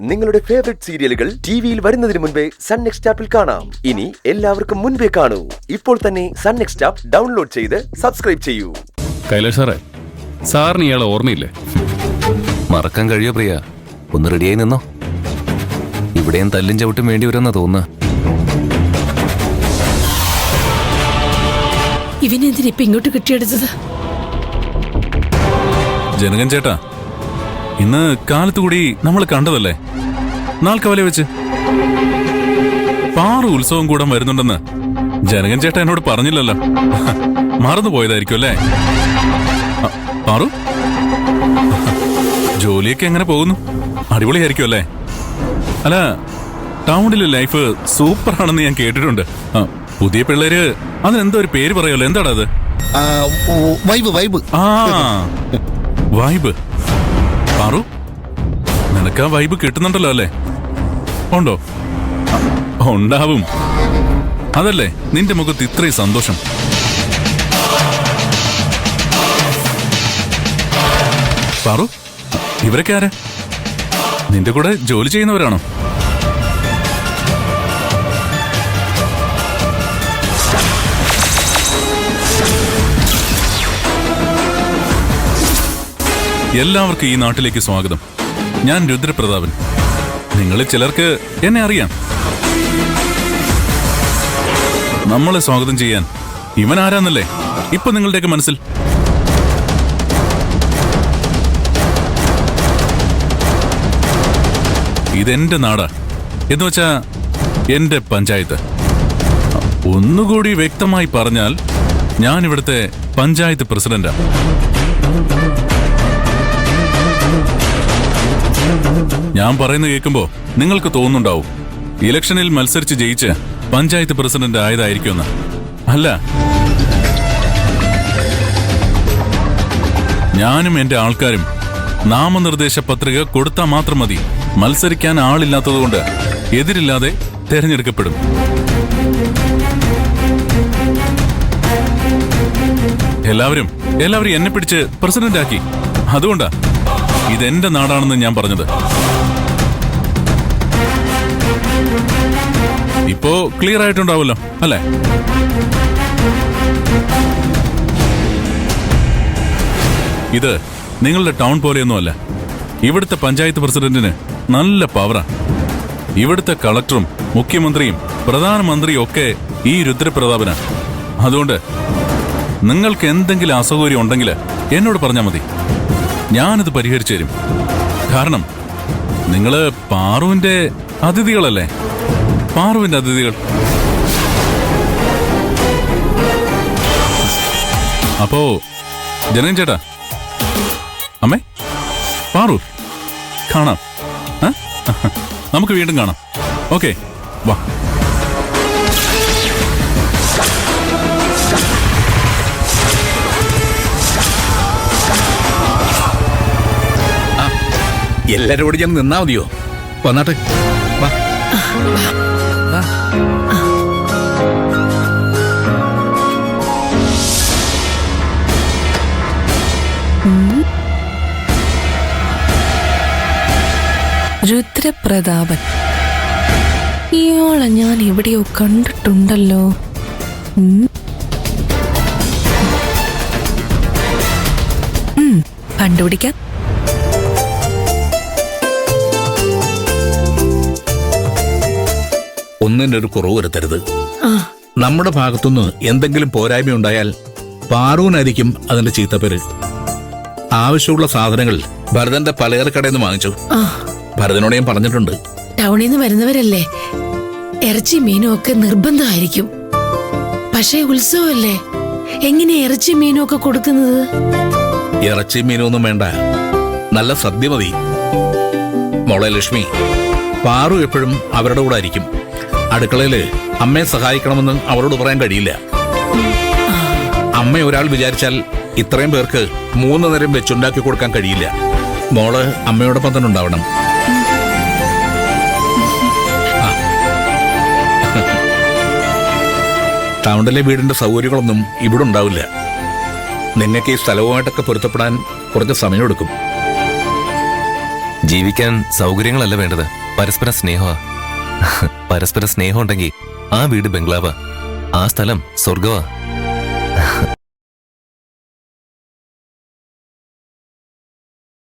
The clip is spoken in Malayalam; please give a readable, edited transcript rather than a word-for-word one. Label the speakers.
Speaker 1: നിങ്ങളുടെ ഫേവറേറ്റ് സീരിയലുകൾ ടിവിയിൽ വരുന്നതിന് മുൻപേ സൺ നെക്സ്റ്റ് ആപ്പിൽ കാണാം. ഇനി എല്ലാവർക്കും മുൻപേ കാണൂ. ഇപ്പോൾ തന്നെ സൺ നെക്സ്റ്റ് ആപ്പ് ഡൗൺലോഡ് ചെയ്ത് സബ്സ്ക്രൈബ് ചെയ്യൂ.
Speaker 2: കൈലാഷ് സാറേ, സാറിന് ഇയാളെ ഓർമ്മയില്ലേ?
Speaker 3: മറക്കാൻ കഴിയോ പ്രിയ? ഒന്ന് റെഡിയായി നിന്നോ. ഇവിടെയും തല്ലും ചവിട്ടും വേണ്ടി വരുമെന്നാ തോന്നുന്നു.
Speaker 4: ഇവനെന്തിനിപ്പ ഇങ്ങോട്ട് കിട്ടിയെടുത്തത്?
Speaker 2: ജനകൻ ചേട്ടാ, ഇന്ന് കാലത്തുകൂടി നമ്മൾ കണ്ടതല്ലേ നാൽക്കവല വെച്ച്? പാറു ഉത്സവം കൂടാൻ വരുന്നുണ്ടെന്ന് ജനകൻ ചേട്ടാ എന്നോട് പറഞ്ഞില്ലല്ലോ. മറന്നുപോയതായിരിക്കും അല്ലേ? പാറു, ജോലിയൊക്കെ എങ്ങനെ പോകുന്നു? അടിപൊളിയായിരിക്കും അല്ലേ? അല്ല, ടൗണിലെ ലൈഫ് സൂപ്പറാണെന്ന് ഞാൻ കേട്ടിട്ടുണ്ട്. പുതിയ പിള്ളേര് അതിനെന്തോ ഒരു പേര് പറയുമല്ലോ, എന്താടാ അത്?
Speaker 5: വൈബ്.
Speaker 2: വൈബ്. പാറു, നിനക്ക് ആ വൈബ് കിട്ടുന്നുണ്ടല്ലോ അല്ലേ? ഉണ്ടോ? ഉണ്ടാവും. അതല്ലേ നിന്റെ മുഖത്ത് ഇത്രയും സന്തോഷം. പാറു, ഇവരൊക്കെ ആരാ? നിന്റെ കൂടെ ജോലി ചെയ്യുന്നവരാണോ? എല്ലാവർക്കും ഈ നാട്ടിലേക്ക് സ്വാഗതം. ഞാൻ രുദ്രപ്രതാപൻ. നിങ്ങളിൽ ചിലർക്ക് എന്നെ അറിയാം. നമ്മളെ സ്വാഗതം ചെയ്യാൻ ഇവൻ ആരാന്നല്ലേ ഇപ്പൊ നിങ്ങളുടെയൊക്കെ മനസ്സിൽ? ഇതെന്റെ നാടാ, എന്നുവെച്ചാ എന്റെ പഞ്ചായത്ത്. ഒന്നുകൂടി വ്യക്തമായി പറഞ്ഞാൽ ഞാൻ ഇവിടുത്തെ പഞ്ചായത്ത് പ്രസിഡന്റാ. ഞാൻ പറയുന്നത് കേൾക്കുമ്പോ നിങ്ങൾക്ക് തോന്നുന്നുണ്ടാവും ഇലക്ഷനിൽ മത്സരിച്ച് ജയിച്ച് പഞ്ചായത്ത് പ്രസിഡന്റ് ആയതായിരിക്കുമെന്ന്. അല്ല, ഞാനും എന്റെ ആൾക്കാരും നാമനിർദ്ദേശ പത്രിക കൊടുത്താൽ മാത്രം മതി. മത്സരിക്കാൻ ആളില്ലാത്തതുകൊണ്ട് എതിരില്ലാതെ തെരഞ്ഞെടുക്കപ്പെടും. എല്ലാവരും എന്നെ പിടിച്ച് പ്രസിഡന്റ് ആക്കി. അതുകൊണ്ടാ ഇതെന്റെ നാടാണെന്ന് ഞാൻ പറഞ്ഞത്. ഇപ്പോ ക്ലിയർ ആയിട്ടുണ്ടാവല്ലോ അല്ലേ? ഇത് നിങ്ങളുടെ ടൗൺ പോലെയൊന്നുമല്ല. ഇവിടുത്തെ പഞ്ചായത്ത് പ്രസിഡന്റിന് നല്ല പവറാ. ഇവിടുത്തെ കളക്ടറും മുഖ്യമന്ത്രിയും പ്രധാനമന്ത്രിയും ഒക്കെ ഈ രുദ്രപ്രതാപനാണ്. അതുകൊണ്ട് നിങ്ങൾക്ക് എന്തെങ്കിലും അസൗകര്യം ഉണ്ടെങ്കിൽ എന്നോട് പറഞ്ഞാൽ മതി, ഞാനത് പരിഹരിച്ചു തരും. കാരണം നിങ്ങള് പാറുവിന്റെ അതിഥികളല്ലേ? പാറുവിന്റെ അതിഥികൾ. അപ്പോ ജനകൻ ചേട്ടാ, അമ്മേ, പാറു, കാണാം. നമുക്ക് വീണ്ടും കാണാം. ഓക്കെ, വാ.
Speaker 5: എല്ലാരോടും ഞാൻ നിന്നാ മതിയോ? വന്നാട്ടെ, വാ.
Speaker 4: രുദ്രപ്രതാപൻ, ഇയാളെ ഞാൻ എവിടെയോ കണ്ടിട്ടുണ്ടല്ലോ. കണ്ടുപിടിക്കാം.
Speaker 5: ഒന്നിനൊരു കുറവ് വരുത്തരുത്. നമ്മുടെ ഭാഗത്തുനിന്ന് എന്തെങ്കിലും പോരായ്മ ഉണ്ടായാൽ പാറൂനായിരിക്കും അതിന്റെ ചീത്തപ്പേര്. ആവശ്യമുള്ള സാധനങ്ങൾ ഭരതന്റെ പലചരക്കടയിൽ നിന്ന് വാങ്ങിച്ചു. ഭരതനോട് ഞാൻ പറഞ്ഞിട്ടുണ്ട്.
Speaker 4: ടൗണിൽ നിന്ന് വരുന്നവരല്ലേ, ഇറച്ചി മീനും ഒക്കെ നിർബന്ധമായിരിക്കും. പക്ഷേ ഉത്സവമല്ലേ, എങ്ങനെ ഇറച്ചി മീനും ഒക്കെ കൊടുക്കുന്നത്?
Speaker 5: ഇറച്ചി മീനൊന്നും വേണ്ട, നല്ല സദ്യ മതി. മോളെ ലക്ഷ്മി, പാറു എപ്പോഴും അവരുടെ കൂടെ ആയിരിക്കും. അടുക്കളയില് അമ്മയെ സഹായിക്കണമെന്ന് അവരോട് പറയാൻ കഴിയില്ല. അമ്മ ഒരാൾ വിചാരിച്ചാൽ ഇത്രയും പേർക്ക് 3 നേരം വെച്ചുണ്ടാക്കി കൊടുക്കാൻ കഴിയില്ല. മോള് അമ്മയോടൊപ്പം തന്നെ ഉണ്ടാവണം. ടൗണിലെ വീടിന്റെ സൗകര്യങ്ങളൊന്നും ഇവിടെ ഉണ്ടാവില്ല. നിന്നൊക്കെ ഈ സ്ഥലവുമായിട്ടൊക്കെ പൊരുത്തപ്പെടാൻ കുറച്ച് സമയമെടുക്കും.
Speaker 3: ജീവിക്കാൻ സൗകര്യങ്ങളല്ല വേണ്ടത്, പരസ്പര സ്നേഹമാ. പരസ്പര സ്നേഹം ഉണ്ടെങ്കിൽ ആ വീട് ബംഗ്ലാവാ, ആ സ്ഥലം സ്വർഗവാ.